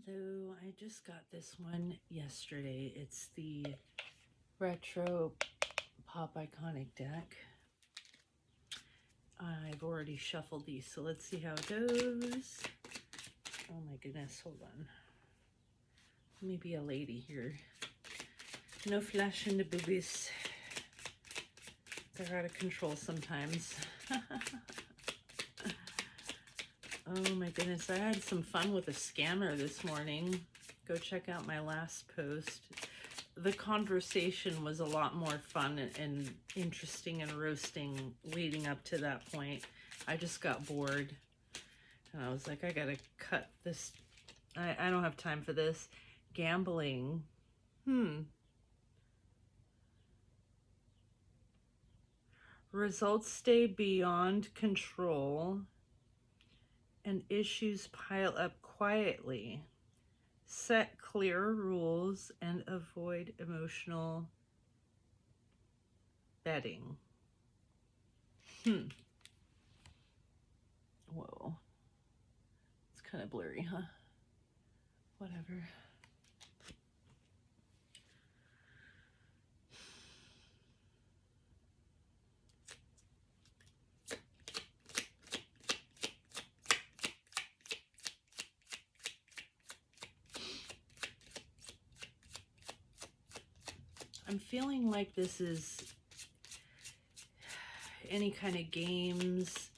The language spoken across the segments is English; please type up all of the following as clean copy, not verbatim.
Hello, I just got this one yesterday. It's the Retro Pop Iconic deck. I've already shuffled these, so let's see how it goes. Oh my goodness, hold on. Maybe a lady here. No flash in the boobies. They're out of control sometimes. Oh my goodness, I had some fun with a scammer this morning. Go check out my last post. The conversation was a lot more fun and interesting and roasting leading up to that point. I just got bored and I was like, I gotta cut this. I don't have time for this. Gambling. Results stay beyond control and issues pile up quietly. Set clear rules and avoid emotional betting. Whoa. It's kind of blurry, huh? Whatever. I'm feeling like this is any kind of games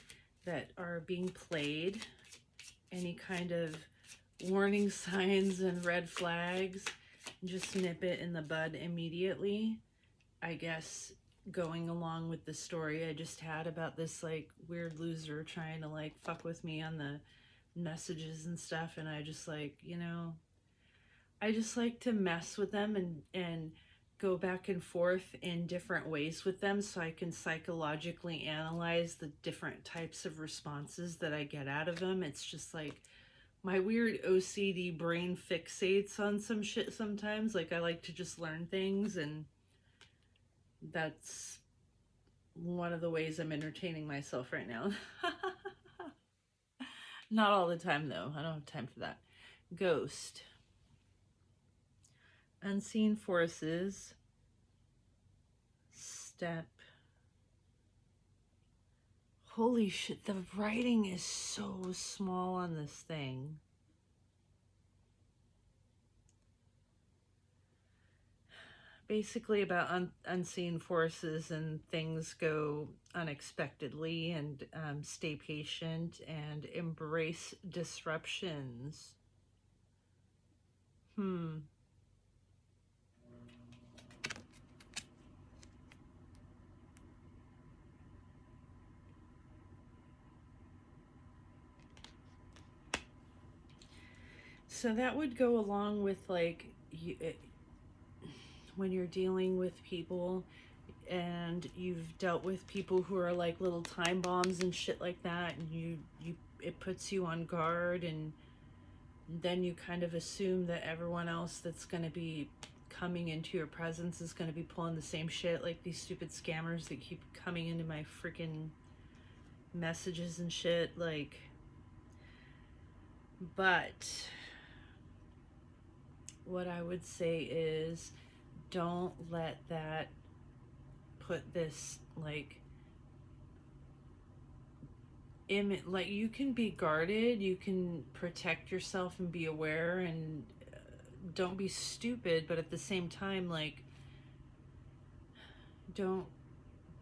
that are being played, any kind of warning signs and red flags, just nip it in the bud immediately. I guess going along with the story I just had about this like weird loser trying to like fuck with me on the messages and stuff, and I just like, you know, I just like to mess with them and go back and forth in different ways with them so I can psychologically analyze the different types of responses that I get out of them. It's just like my weird OCD brain fixates on some shit sometimes. Like I like to just learn things, and that's one of the ways I'm entertaining myself right now. Not all the time though. I don't have time for that. Ghost. Unseen forces. Step. Holy shit, the writing is so small on this thing. Basically about unseen forces, and things go unexpectedly, and stay patient and embrace disruptions. So that would go along with like when you're dealing with people and you've dealt with people who are like little time bombs and shit like that, and it puts you on guard, and then you kind of assume that everyone else that's going to be coming into your presence is going to be pulling the same shit, like these stupid scammers that keep coming into my freaking messages and shit, like. But what I would say is, don't let that put this like like you can be guarded, you can protect yourself and be aware, and don't be stupid, but at the same time, like, don't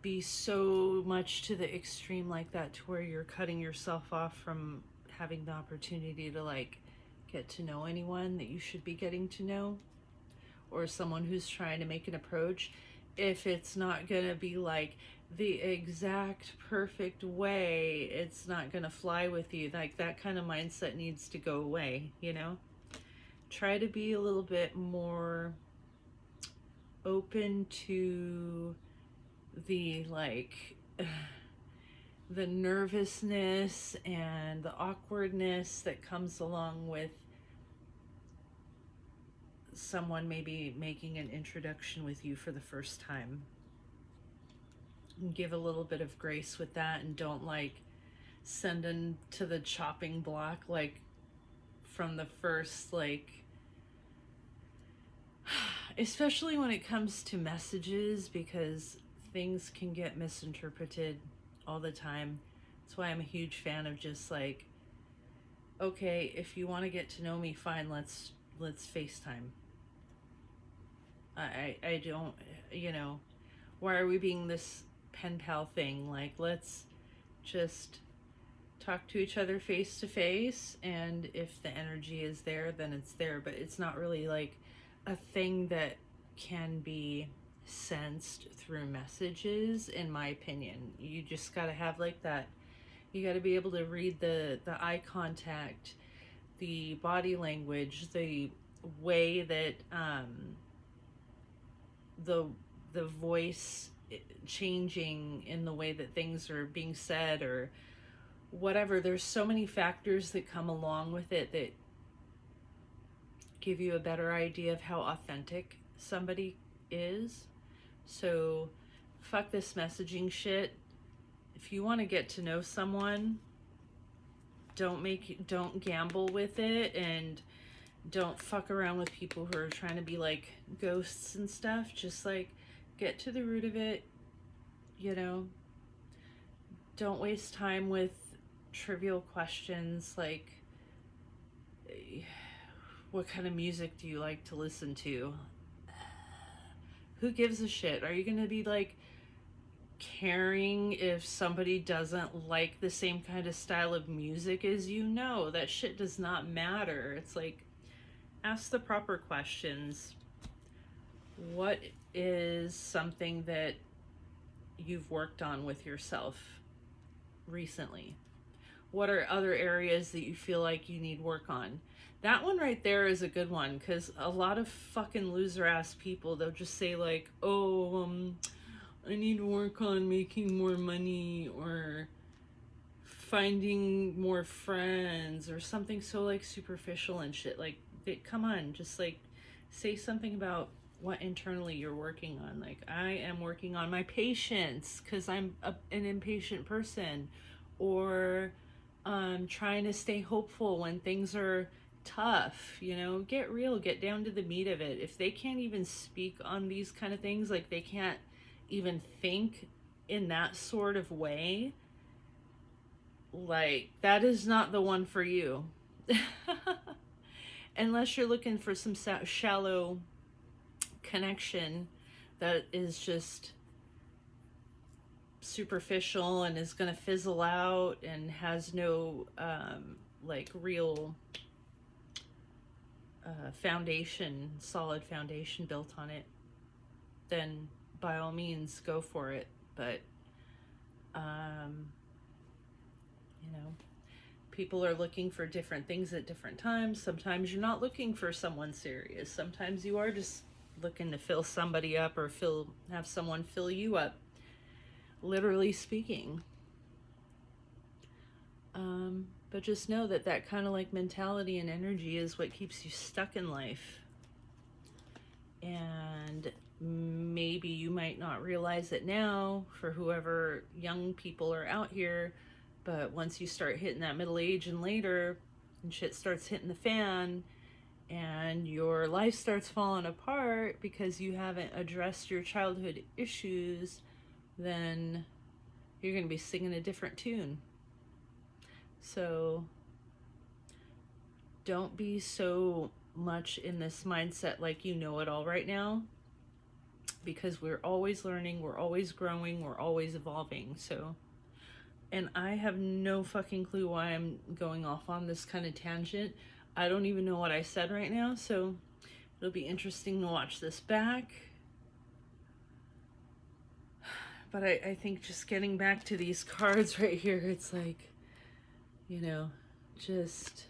be so much to the extreme like that to where you're cutting yourself off from having the opportunity to like get to know anyone that you should be getting to know, or someone who's trying to make an approach. If it's not gonna be like the exact perfect way, it's not gonna fly with you. Like that kind of mindset needs to go away, you know? Try to be a little bit more open to the like the nervousness and the awkwardness that comes along with someone maybe making an introduction with you for the first time. Give a little bit of grace with that, and don't like send them to the chopping block like from the first, like, especially when it comes to messages, because things can get misinterpreted all the time. That's why I'm a huge fan of just like, okay, if you want to get to know me, fine, let's FaceTime. I don't, you know, why are we being this pen pal thing? Like, let's just talk to each other face to face, and if the energy is there, then it's there. But it's not really like a thing that can be sensed through messages, in my opinion. You just got to have like that, you got to be able to read the eye contact, the body language, the way that the voice changing in the way that things are being said or whatever. There's so many factors that come along with it that give you a better idea of how authentic somebody is. So fuck this messaging shit. If you want to get to know someone, don't gamble with it, and don't fuck around with people who are trying to be like ghosts and stuff. Just like get to the root of it, you know. Don't waste time with trivial questions like, what kind of music do you like to listen to? Who gives a shit? Are you gonna be like caring if somebody doesn't like the same kind of style of music as you? No, that shit does not matter. It's like, ask the proper questions. What is something that you've worked on with yourself recently? What are other areas that you feel like you need work on? That one right there is a good one, because a lot of fucking loser ass people, they'll just say like, oh, I need to work on making more money or finding more friends or something so like superficial and shit. Like, come on, just like say something about what internally you're working on. Like, I am working on my patience because I'm an impatient person, or trying to stay hopeful when things are tough. You know, get real, get down to the meat of it. If they can't even speak on these kind of things, like they can't even think in that sort of way, like that is not the one for you. Unless you're looking for some shallow connection that is just superficial and is going to fizzle out and has no like real solid foundation built on it, then by all means go for it. But you know, people are looking for different things at different times. Sometimes you're not looking for someone serious. Sometimes you are just looking to fill somebody up or have someone fill you up, literally speaking. But just know that that kind of like mentality and energy is what keeps you stuck in life. And maybe you might not realize it now for whoever young people are out here, but once you start hitting that middle age and later, and shit starts hitting the fan, and your life starts falling apart because you haven't addressed your childhood issues, then you're going to be singing a different tune. So don't be so much in this mindset like you know it all right now, because we're always learning, we're always growing, we're always evolving. So, and I have no fucking clue why I'm going off on this kind of tangent. I don't even know what I said right now, so it'll be interesting to watch this back. But I think just getting back to these cards right here, it's like, you know, just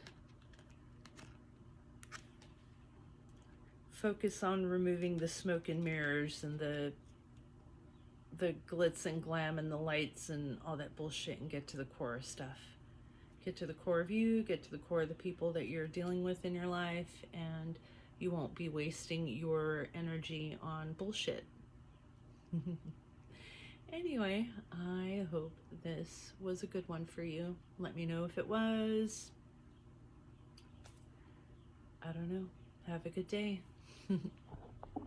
focus on removing the smoke and mirrors and the glitz and glam and the lights and all that bullshit, and get to the core of stuff. Get to the core of you, get to the core of the people that you're dealing with in your life, and you won't be wasting your energy on bullshit. Anyway, I hope this was a good one for you. Let me know if it was. I don't know. Have a good day.